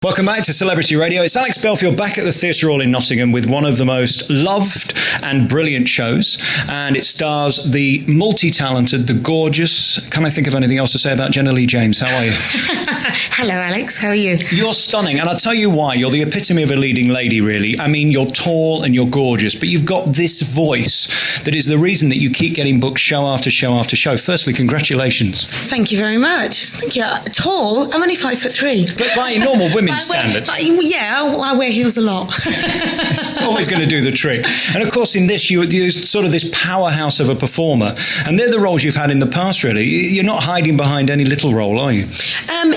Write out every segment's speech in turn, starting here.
Welcome back to Celebrity Radio. It's Alex Belfield back at the Theatre Royal in Nottingham with one of the most loved and brilliant shows. And it stars the multi-talented, the gorgeous... Can I think of anything else to say about Jenna Lee-James? How are you? Hello, Alex. How are you? You're stunning. And I'll tell you why. You're the epitome of a leading lady, really. I mean, you're tall and you're gorgeous, but you've got this voice that is the reason that you keep getting booked show after show after show. Firstly, congratulations. Thank you very much. Thank you. Tall? I'm only 5'3". But by normal women's standards. I wear heels a lot. It's always going to do the trick. And of course, in this, you're sort of this powerhouse of a performer. And they're the roles you've had in the past, really. You're not hiding behind any little role, are you?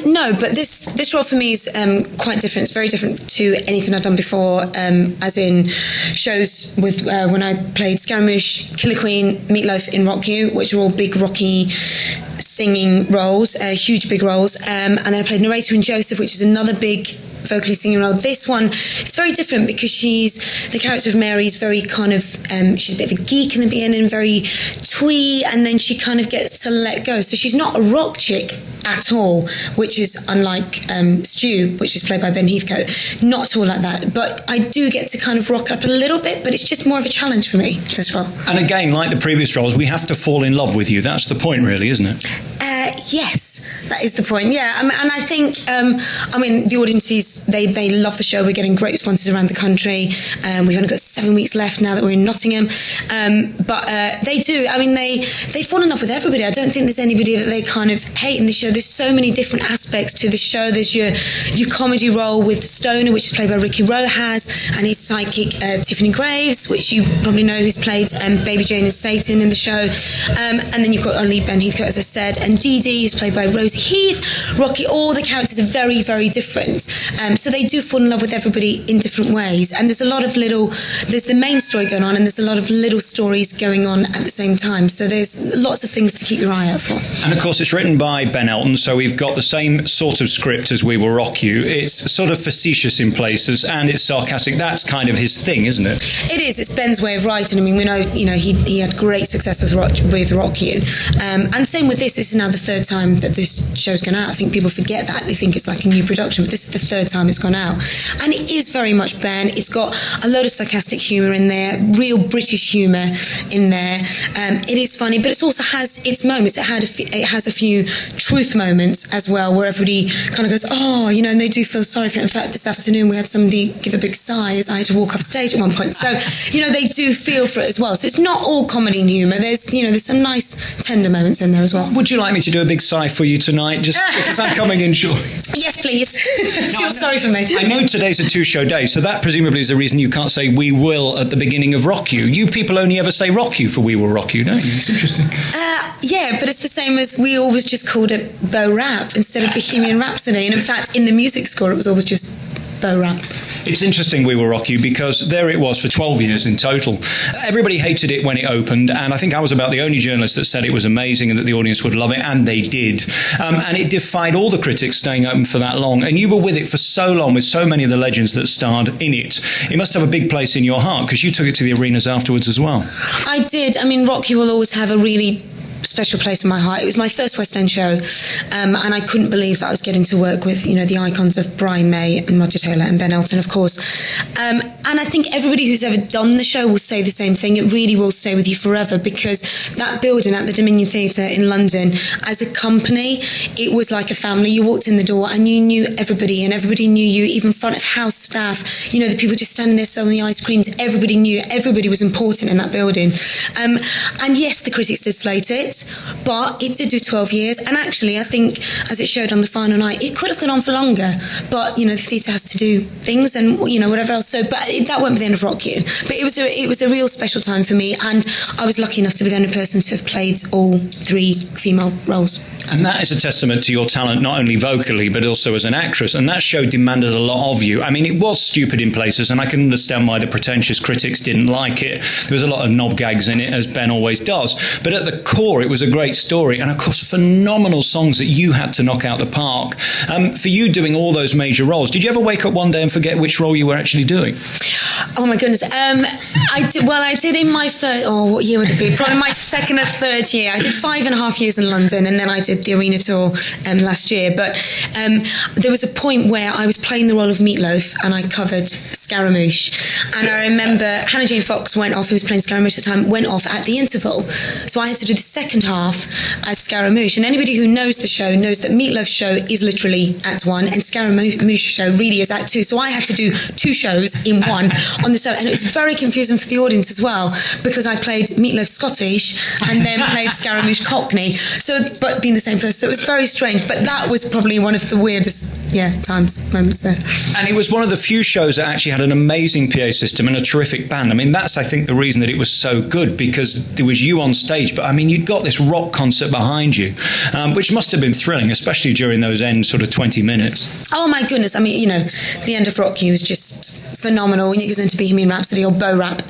No, but this role for me is quite different. It's very different to anything I've done before, as in shows with when I played Scaramouche, Killer Queen, Meatloaf in Rock You, which are all big, rocky singing roles, huge, big roles. And then I played Narrator in Joseph, which is another big vocally singing role. This one, it's very different because the character of Mary is very kind of, she's a bit of a geek in the beginning, very twee, and then she kind of gets to let go. So she's not a rock chick at all, which is unlike Stu, which is played by Ben Heathcote. Not at all like that. But I do get to kind of rock up a little bit, but it's just more of a challenge for me, this role. And again, like the previous roles, we have to fall in love with you. That's the point, really, isn't it? Yes, that is the point. Yeah, and I think, the audiences, they love the show. We're getting great responses around the country. We've only got 7 weeks left now that we're in Nottingham. But they do. I mean, they fall in love with everybody. I don't think there's anybody that they kind of hate in the show. There's so many different aspects to the show. There's your comedy role with Stoner, which is played by Ricky Rojas, and his sidekick Tiffany Graves, which you probably know, who's played Baby Jane and Satan in the show. And then you've got only Ben Heathcote, as I said, and Dee Dee, who's played by Rosie Heath. Rocky, all the characters are very, very different. So they do fall in love with everybody in different ways. And there's a lot of there's the main story going on, and there's a lot of little stories going on at the same time. So there's lots of things to keep your eye out for. And of course, it's written by Ben Elton, so we've got the same sort of script as We Will Rock You. It's sort of facetious in places, and it's sarcastic. That's kind of his thing, isn't it? It is. It's Ben's way of writing. I mean, we know, he had great success with Rock You. And same with this. This is now the third time that this show's gone out. I think people forget that. They think it's like a new production, but this is the third time it's gone out. And it is very much Ben. It's got a load of sarcastic humour in there, real British humour in there. It is funny, but it also has its moments. It has a few truth moments as well, where everybody kind of goes, and they do feel sorry for it. In fact, this afternoon we had somebody give a big sigh as I had to walk off stage at one point. So, they do feel for it as well. So it's not all comedy and humour. There's some nice tender moments in there as well. Would you like me to do a big sigh for you tonight, just because I'm coming in short? Yes, please. Feel sorry for me. I know today's a two-show day, so that presumably is the reason you can't say We Will at the beginning of Rock You. You people only ever say Rock You for We Will Rock You, don't you? It's interesting. Yeah, but it's the same as we always just called it Bo Rap instead of Bohemian Rhapsody. And in fact, in the music score, it was always just Bo Rap. It's interesting, We Will Rock You, because there it was for 12 years in total. Everybody hated it when it opened, and I think I was about the only journalist that said it was amazing and that the audience would love it, and they did. And it defied all the critics staying open for that long. And you were with it for so long, with so many of the legends that starred in it. It must have a big place in your heart, because you took it to the arenas afterwards as well. I did. I mean, Rock You will always have a really special place in my heart. It was my first West End show, and I couldn't believe that I was getting to work with, the icons of Brian May and Roger Taylor and Ben Elton, of course. And I think everybody who's ever done the show will say the same thing. It really will stay with you forever, because that building at the Dominion Theatre in London, as a company, it was like a family. You walked in the door and you knew everybody, and everybody knew you, even front of house staff, the people just standing there selling the ice creams. Everybody knew, everybody was important in that building. And yes, the critics did slate it, but it did do 12 years, and actually I think, as it showed on the final night, it could have gone on for longer, but the theatre has to do things and whatever else, so that won't be the end of Rock You. But it was a real special time for me, and I was lucky enough to be the only person to have played all 3 female roles. And that is a testament to your talent, not only vocally, but also as an actress. And that show demanded a lot of you. I mean, it was stupid in places, and I can understand why the pretentious critics didn't like it. There was a lot of knob gags in it, as Ben always does. But at the core, it was a great story. And of course, phenomenal songs that you had to knock out the park. For you doing all those major roles, did you ever wake up one day and forget which role you were actually doing? Oh my goodness. I did in my first, what year would it be? Probably my second or third year. I did 5.5 years in London, and then I did did the arena tour last year. But there was a point where I was playing the role of Meatloaf and I covered Scaramouche. And I remember Hannah Jane Fox went off, who was playing Scaramouche at the time, went off at the interval. So I had to do the second half as Scaramouche. And anybody who knows the show knows that Meatloaf's show is literally Act 1 and Scaramouche's show really is Act 2. So I had to do 2 shows in one on the set. And it was very confusing for the audience as well, because I played Meatloaf Scottish and then played Scaramouche Cockney. So, but being the same person. So it was very strange. But that was probably one of the weirdest, moments there. And it was one of the few shows that actually had an amazing PA system and a terrific band. I mean, that's, I think, the reason that it was so good, because there was you on stage, but I mean, you'd got this rock concert behind you, which must have been thrilling, especially during those end sort of 20 minutes. Oh my goodness. I mean, the end of Rocky was just phenomenal. When it goes into Bohemian Rhapsody or Bo Rap,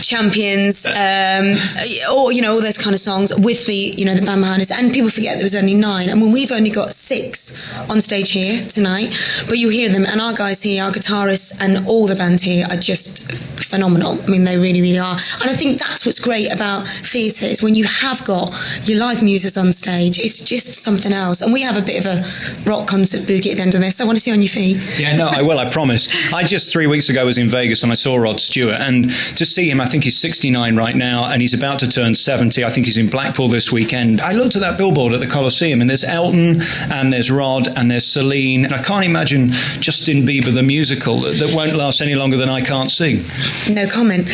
Champions, or, all those kind of songs with the band behind us. And people forget there was only 9. I mean, we've only got 6 on stage here tonight, but you hear them, and our guys here, our guitarists and all the band here are just phenomenal. I mean, they really, really are. And I think that's what's great about theatre, is when you have got your live muses on stage, it's just something else. And we have a bit of a rock concert boogie at the end of this. I want to see you on your feet. Yeah, no, I will, I promise. I just 3 weeks ago was in Vegas and I saw Rod Stewart, and to see him, I think he's 69 right now and he's about to turn 70. I think he's in Blackpool this weekend. I looked at that billboard at the Coliseum and there's Elton and there's Rod and there's Celine, and I can't imagine Justin Bieber the musical that won't last any longer than I Can't Sing. No comment.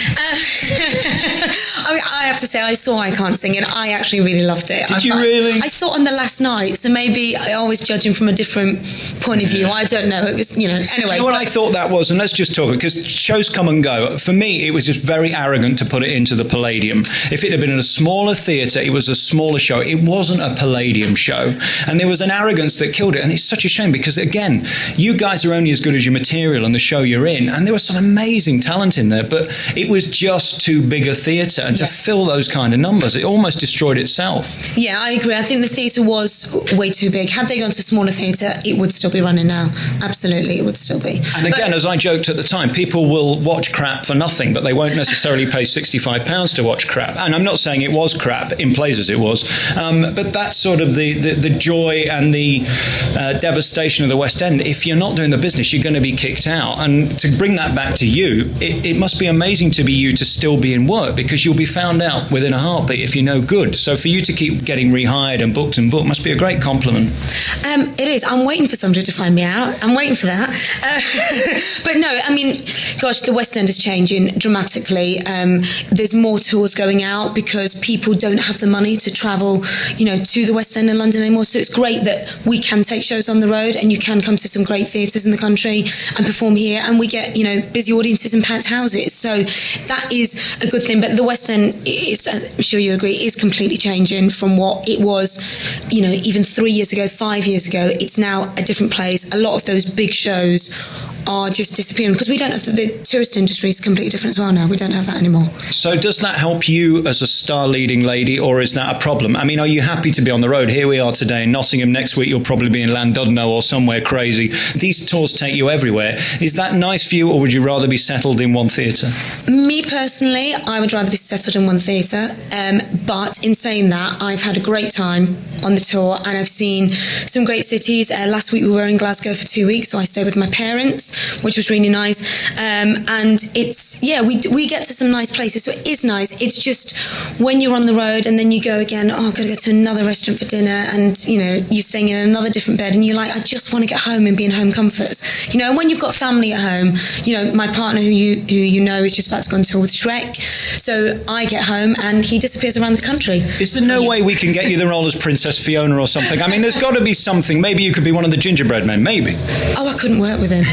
I have to say, I saw I Can't Sing and I actually really loved it. Did you really? I saw it on the last night, so maybe I always judge him from a different point of view. I don't know. It was, anyway. Do you know what I thought that was? And let's just talk, because shows come and go. For me, it was just very arrogant to put it into the Palladium. If it had been in a smaller theatre, it was a smaller show. It wasn't a Palladium show. And there was an arrogance that killed it. And it's such a shame, because, again, you guys are only as good as your material and the show you're in. And there was some amazing talent in there, but it was just too big a theatre. And to fill those kind of numbers, it almost destroyed itself. Yeah, I agree. I think the theatre was way too big. Had they gone to smaller theatre, it would still be running now. Absolutely, it would still be. And again, as I joked at the time, people will watch crap for nothing, but they won't necessarily pay £65 to watch crap. And I'm not saying it was crap, in places it was, but that's sort of the joy and the devastation of the West End. If you're not doing the business, you're going to be kicked out. And to bring that back to you, it must be amazing to be you to still be in work, because you'll be found out within a heartbeat if you're no good. So for you to keep getting rehired and booked must be a great compliment. It is. I'm waiting for somebody to find me out. I'm waiting for that. But no, I mean, gosh, the West End is changing dramatically. There's more tours going out because people don't have the money to travel, to the West End in London anymore. So it's great that we can take shows on the road and you can come to some great theatres in the country and perform here, and we get, busy audiences and packed houses. So that is a good thing. But the West End is, I'm sure you agree, is completely changing from what it was, even 3 years ago, 5 years ago. It's now a different place. A lot of those big shows are just disappearing because we don't have the tourist industry is completely different as well now. We don't have that anymore. So does that help you as a star leading lady, or is that a problem? I mean, are you happy to be on the road? Here we are today in Nottingham. Next week you'll probably be in Llandudno or somewhere crazy. These tours take you everywhere. Is that nice for you, or would you rather be settled in one theatre? Me personally, I would rather be settled in one theatre. But in saying that, I've had a great time on the tour and I've seen some great cities. Last week we were in Glasgow for 2 weeks, so I stayed with my parents, which was really nice. And it's, we get to some nice places, so it is nice. It's just when you're on the road and then you go again, I've got to go to another restaurant for dinner, and, you're staying in another different bed and you're like, I just want to get home and be in home comforts. When you've got family at home, my partner who you know is just about to go on tour with Shrek. So I get home and he disappears around the country. Is there no way we can get you the role as Princess Fiona or something? I mean, there's got to be something. Maybe you could be one of the gingerbread men, maybe. Oh, I couldn't work with him.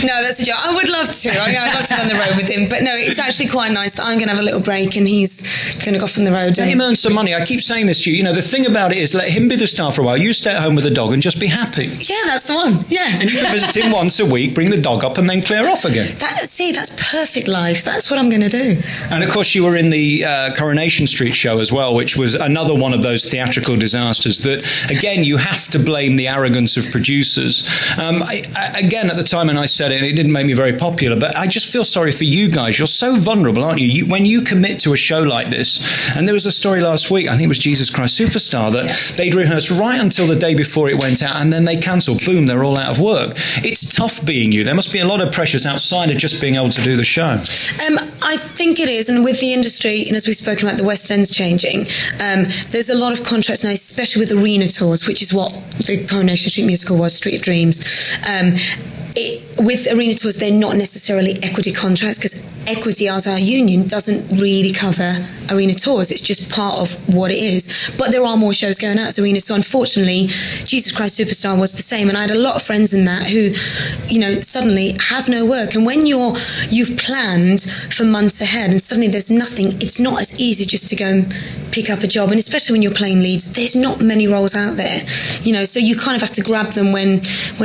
No, that's a joke. I would love to. I'd love to be on the road with him. But no, it's actually quite nice that I'm going to have a little break and he's going to go off on the road. Let him earn some money. I keep saying this to you. The thing about it is let him be the star for a while. You stay at home with the dog and just be happy. Yeah, that's the one. Yeah. And you can visit him once a week, bring the dog up and then clear off again. That's perfect life. That's what I'm going to do. And of course you were in the Coronation Street show as well, which was another one of those theatrical disasters that, again, you have to blame the arrogance of producers. Again, at the time, and I said it didn't make me very popular, but I just feel sorry for you guys. You're so vulnerable, aren't you? When you commit to a show like this, this. And there was a story last week, I think it was Jesus Christ Superstar, that they'd rehearsed right until the day before it went out, and then they cancelled. Boom, they're all out of work. It's tough being you. There must be a lot of pressures outside of just being able to do the show. I think it is, and with the industry, and as we've spoken about, the West End's changing. There's a lot of contracts now, especially with arena tours, which is what the Coronation Street musical was, Street of Dreams. With arena tours, they're not necessarily equity contracts, because equity, as our union, doesn't really cover arena tours. It's just part of what it is. But there are more shows going out as arenas. So unfortunately, Jesus Christ Superstar was the same. And I had a lot of friends in that who, suddenly have no work. And when you've planned for months ahead and suddenly there's nothing, it's not as easy just to go and pick up a job. And especially when you're playing leads, there's not many roles out there, so you kind of have to grab them when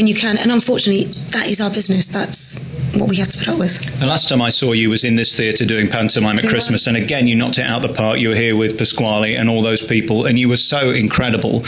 you can. And unfortunately, that is our business. That's what we have to put up with. The last time I saw you was in this theatre doing pantomime at Christmas, and again you knocked it out the park. You were here with Pasquale and all those people, and you were so incredible.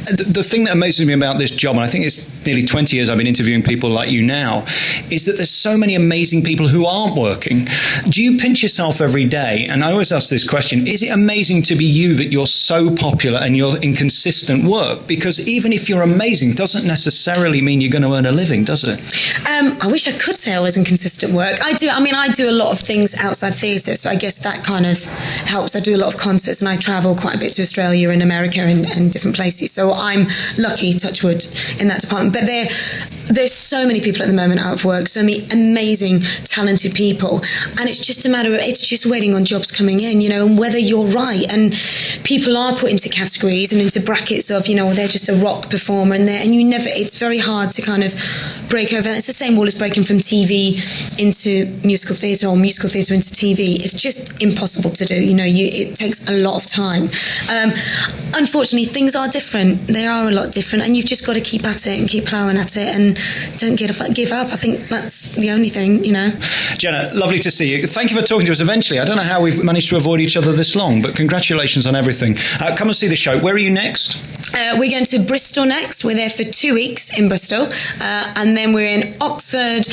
The thing that amazes me about this job, and I think it's nearly 20 years I've been interviewing people like you now, is that there's so many amazing people who aren't working. Do you pinch yourself every day? And I always ask this question, is it amazing to be you, that you're so popular and you're in consistent work? Because even if you're amazing, doesn't necessarily mean you're going to earn a living, does it? I wish I could say I was in consistent work. I do a lot of things outside theatre, so I guess that kind of helps. I do a lot of concerts, and I travel quite a bit to Australia and America and different places. So I'm lucky, touch wood, in that department. But there's so many people at the moment out of work, so many amazing, talented people, and it's just a matter of, it's just waiting on jobs coming in, and whether you're right. And people are put into categories and into brackets of, they're just a rock performer, and it's very hard to kind of break over. It's the same wall as breaking from TV into musical theatre, or musical theatre into TV. It's just impossible to do. It takes a lot of time. Unfortunately, things are different. They are a lot different, and you've just got to keep at it and keep ploughing at it, and don't give up. I think that's the only thing, Jenna, lovely to see you. Thank you for talking to us eventually. I don't know how we've managed to avoid each other this long, but congratulations on everything. Come and see the show. Where are you next? We're going to Bristol next. We're there for 2 weeks in Bristol, and then we're in Oxford,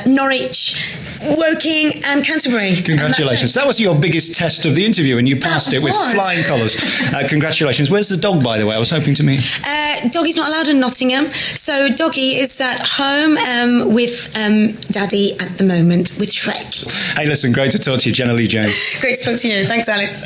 Norwich, Woking and Canterbury. Congratulations. That was your biggest test of the interview, and you passed it with flying colours. Congratulations. Where's the dog, by the way? I was hoping to meet. Doggy's not allowed in Nottingham, so Doggy is at home with Daddy at the moment, with Shrek. Hey, listen, great to talk to you, Jenna Lee-James. Great to talk to you. Thanks, Alex.